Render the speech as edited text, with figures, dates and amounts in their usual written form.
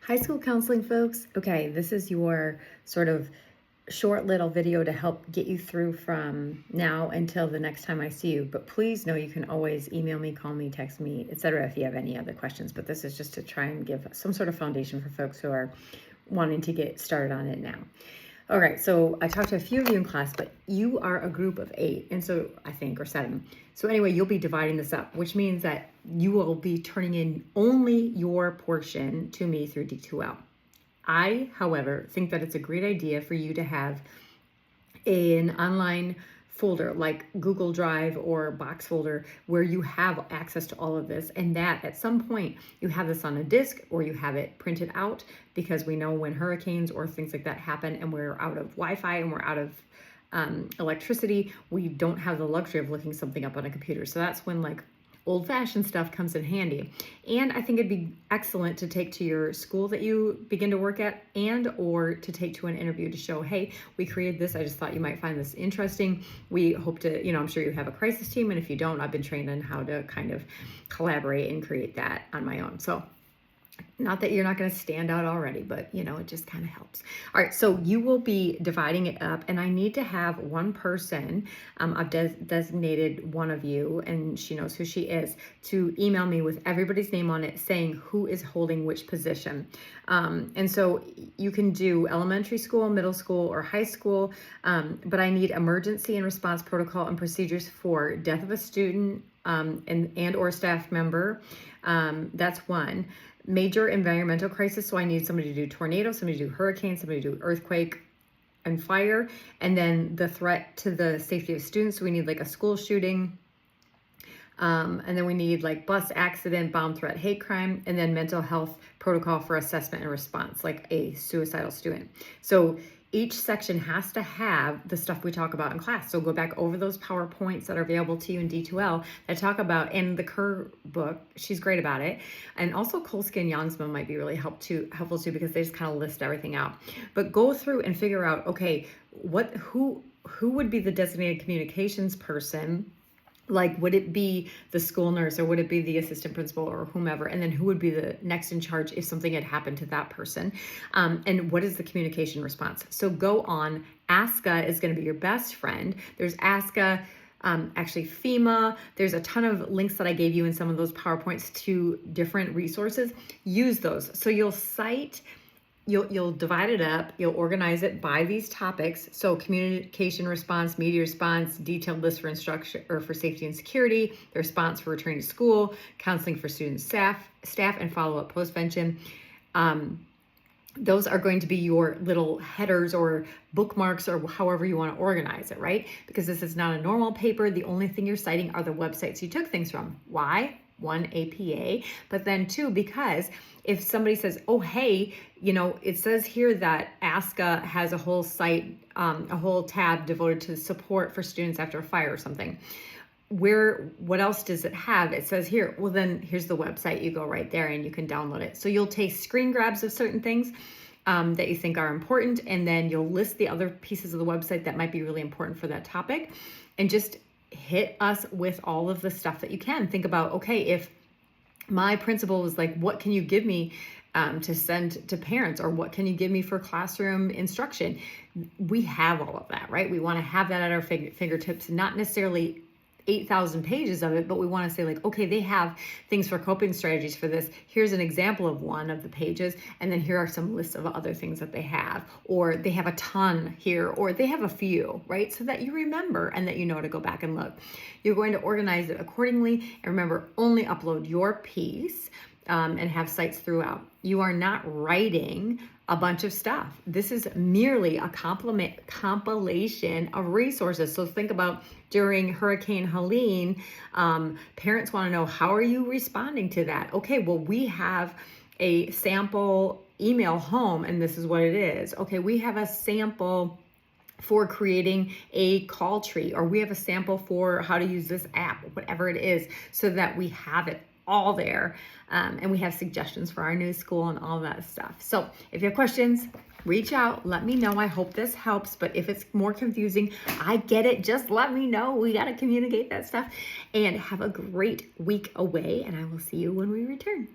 High school counseling folks, okay, this is your sort of short little video to help get you through from now until the next time I see you. But please know you can always email me, call me, text me, etc. if you have any other questions. But this is just to try and give some sort of foundation for folks who are wanting to get started on it now. All right, so I talked to a few of you in class, but you are a group of 8, and so I think, or 7. So anyway, you'll be dividing this up, which means that you will be turning in only your portion to me through D2L. I, however, think that it's a great idea for you to have an online folder like Google Drive or Box folder where you have access to all of this, and that at some point you have this on a disk or you have it printed out, because we know when hurricanes or things like that happen and we're out of Wi-Fi and we're out of electricity, we don't have the luxury of looking something up on a computer. So that's when like old-fashioned stuff comes in handy. And I think it'd be excellent to take to your school that you begin to work at, and or to take to an interview to show, hey, we created this. I just thought you might find this interesting. We hope to, I'm sure you have a crisis team, and if you don't, I've been trained on how to kind of collaborate and create that on my own. So not that you're not going to stand out already, but it just kind of helps. All right, so you will be dividing it up, and I need to have one person, I've designated one of you, and she knows who she is, to email me with everybody's name on it saying who is holding which position. And so you can do elementary school, middle school, or high school, but I need emergency and response protocol and procedures for death of a student and or staff member. That's one. Major environmental crisis, so I need somebody to do tornado, somebody to do hurricane, somebody to do earthquake and fire, and then the threat to the safety of students, so we need like a school shooting, and then we need like bus accident, bomb threat, hate crime, and then mental health protocol for assessment and response, like a suicidal student. So each section has to have the stuff we talk about in class. So go back over those PowerPoints that are available to you in D2L that talk about, in the Kerr book, she's great about it. And also Kolsky and Youngsma might be really helpful too, because they just kind of list everything out. But go through and figure out, okay, who would be the designated communications person? Like, would it be the school nurse, or would it be the assistant principal, or whomever? And then who would be the next in charge if something had happened to that person? And what is the communication response? So go on. ASCA is going to be your best friend. There's ASCA, actually FEMA. There's a ton of links that I gave you in some of those PowerPoints to different resources. Use those. So you'll cite, you'll divide it up, you'll organize it by these topics. So communication response, media response, detailed list for instruction or for safety and security, the response for returning to school, counseling for students, staff, and follow-up postvention. Those are going to be your little headers or bookmarks, or however you want to organize it, right? Because this is not a normal paper. The only thing you're citing are the websites you took things from. Why? 1, APA, but then 2, because if somebody says, oh, hey, it says here that ASCA has a whole site, a whole tab devoted to support for students after a fire or something. What else does it have? It says here, well, then here's the website. You go right there and you can download it. So you'll take screen grabs of certain things that you think are important, and then you'll list the other pieces of the website that might be really important for that topic, and just hit us with all of the stuff that you can. Think about, okay, if my principal was like, what can you give me to send to parents, or what can you give me for classroom instruction? We have all of that, right? We want to have that at our fingertips, not necessarily 8,000 pages of it, but we want to say like, okay, they have things for coping strategies for this. Here's an example of one of the pages, and then here are some lists of other things that they have, or they have a ton here, or they have a few, right? So that you remember and that you know to go back and look. You're going to organize it accordingly, and remember, only upload your piece and have sites throughout. You are not writing a bunch of stuff. This is merely a compilation of resources. So think about during Hurricane Helene, parents want to know, how are you responding to that? Okay, well, we have a sample email home, and this is what it is. Okay, we have a sample for creating a call tree, or we have a sample for how to use this app, whatever it is, so that we have it all there. And we have suggestions for our new school and all that stuff. So if you have questions, reach out, let me know. I hope this helps, but if it's more confusing, I get it. Just let me know. We got to communicate that stuff, and have a great week away, and I will see you when we return.